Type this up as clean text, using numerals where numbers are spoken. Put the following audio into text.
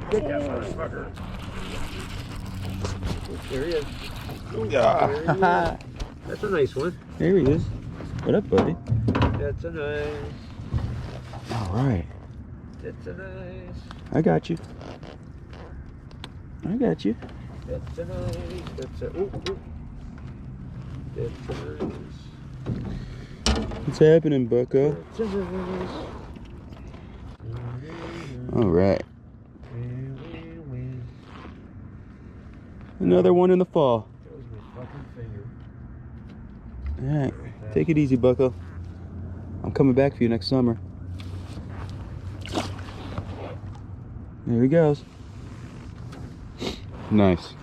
Get that motherfucker. There he is. Yeah. That's a nice one. There he is. What up, buddy? That's a nice. All right. That's a nice. I got you. I got you. That's a nice. That's a. Ooh, ooh. That's a nice. What's happening, bucko? That's a nice. All right. Another one in the fall. That was my fucking finger. All right. Take it easy, bucko. I'm coming back for you next summer. There he goes. Nice.